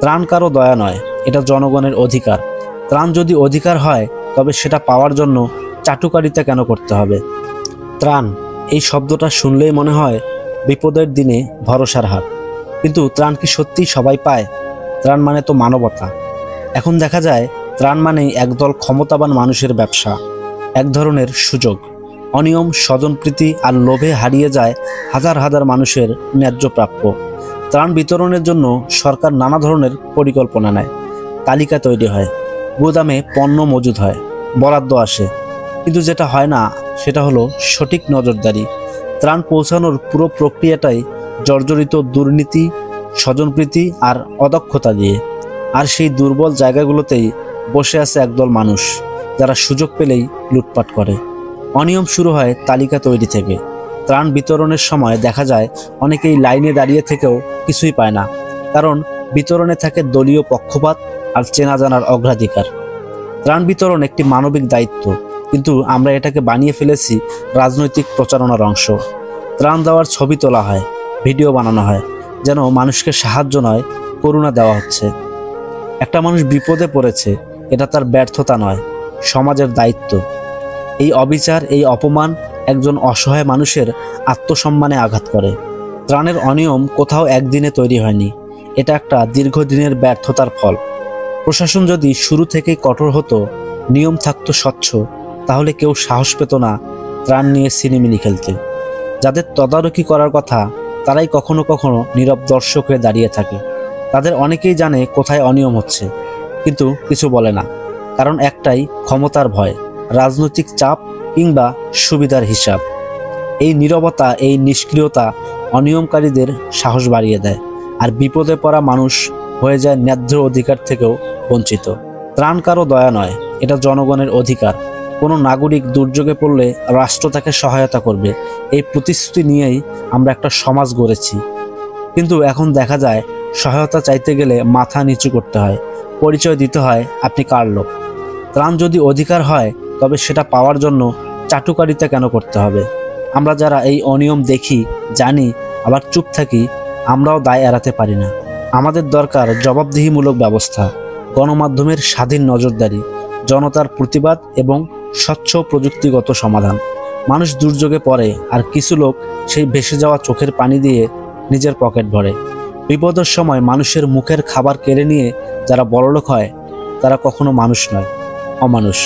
ত্রাণ কারো দয়া নয়, এটা জনগণের অধিকার। ত্রাণ যদি অধিকার হয় তবে সেটা পাওয়ার জন্য চাটুকারিতা কেন করতে হবে? ত্রাণ এই শব্দটা শুনলেই মনে হয় বিপদের দিনে ভরসার হাত। কিন্তু ত্রাণ কি সত্যিই সবাই পায়? ত্রাণ মানে তো মানবতা। এখন দেখা যায় ত্রাণ মানেই একদল ক্ষমতাবান মানুষের ব্যবসা, এক ধরনের সুযোগ। অনিয়ম, স্বজনপ্রীতি আর লোভে হারিয়ে যায় হাজার হাজার মানুষের ন্যায্য প্রাপ্য। ত্রাণ বিতরণের জন্য সরকার নানা ধরনের পরিকল্পনা নেয়, তালিকা তৈরি হয়, গুদামে পণ্য মজুদ হয়, বরাদ্দ আসে। কিন্তু যেটা হয় না সেটা হলো সঠিক নজরদারি। ত্রাণ পৌঁছানোর পুরো প্রক্রিয়াটাই জর্জরিত দুর্নীতি, স্বজনপ্রীতি আর অদক্ষতা দিয়ে। আর সেই দুর্বল জায়গাগুলোতেই বসে আছে একদল মানুষ, যারা সুযোগ পেলেই লুটপাট করে। অনিয়ম শুরু হয় তালিকা তৈরি থেকে। ত্রাণ বিতরণের সময় দেখা যায় অনেকেই লাইনে দাঁড়িয়ে থেকেও কিছুই পায় না, কারণ বিতরণে থাকে দলীয় পক্ষপাত আর চেনা জানার অগ্রাধিকার। ত্রাণ বিতরণ একটি মানবিক দায়িত্ব, কিন্তু আমরা এটাকে বানিয়ে ফেলেছি রাজনৈতিক প্রচারণার অংশ। ত্রাণ দেওয়ার ছবি তোলা হয়, ভিডিও বানানো হয়, যেন মানুষকে সাহায্য নয়, করুণা দেওয়া হচ্ছে। একটা মানুষ বিপদে পড়েছে, এটা তার ব্যর্থতা নয়, সমাজের দায়িত্ব। এই অবিচার, এই অপমান একজন অসহায় মানুষের আত্মসম্মানে আঘাত করে। ত্রাণের অনিয়ম কোথাও একদিনে তৈরি হয়নি, এটা একটা দীর্ঘদিনের ব্যর্থতার ফল। প্রশাসন যদি শুরু থেকেই কঠোর হতো, নিয়ম থাকতো স্বচ্ছ, তাহলে কেউ সাহস পেত না ত্রাণ নিয়ে সিনেমিনি খেলতে। যাদের তদারকি করার কথা, তারাই কখনো কখনো নীরব দর্শক হয়ে দাঁড়িয়ে থাকে। তাদের অনেকেই জানে কোথায় অনিয়ম হচ্ছে, কিন্তু কিছু বলে না, কারণ একটাই, ক্ষমতার ভয়, রাজনৈতিক চাপ কিংবা সুবিধার হিসাব। এই নীরবতা, এই নিষ্ক্রিয়তা অনিয়মকারীদের সাহস বাড়িয়ে দেয়, আর বিপদে পড়া মানুষ হয়ে যায় ন্যায্য অধিকার থেকেও বঞ্চিত। ত্রাণ কারো দয়া নয়, এটা জনগণের অধিকার। কোনো নাগরিক দুর্যোগে পড়লে রাষ্ট্র তাকে সহায়তা করবে, এই প্রতিশ্রুতি নিয়েই আমরা একটা সমাজ গড়েছি। কিন্তু এখন দেখা যায় সহায়তা চাইতে গেলে মাথা নিচু করতে হয়, পরিচয় দিতে হয় আপনি কার লোক। ত্রাণ যদি অধিকার হয় তবে সেটা পাওয়ার জন্য চাটুকারিতা কেন করতে হবে? আমরা যারা এই অনিয়ম দেখি, জানি, আবার চুপ থাকি, আমরাও দায় এড়াতে পারি না। আমাদের দরকার জবাবদিহিমূলক ব্যবস্থা, গণমাধ্যমের স্বাধীন নজরদারি, জনতার প্রতিবাদ এবং স্বচ্ছ প্রযুক্তিগত সমাধান। মানুষ দুর্যোগে পড়ে, আর কিছু লোক সেই ভেসে যাওয়া চোখের পানি দিয়ে নিজের পকেট ভরে। বিপদের সময় মানুষের মুখের খাবার কেড়ে নিয়ে যারা বড়লোক হয়, তারা কখনো মানুষ নয়, অমানুষ।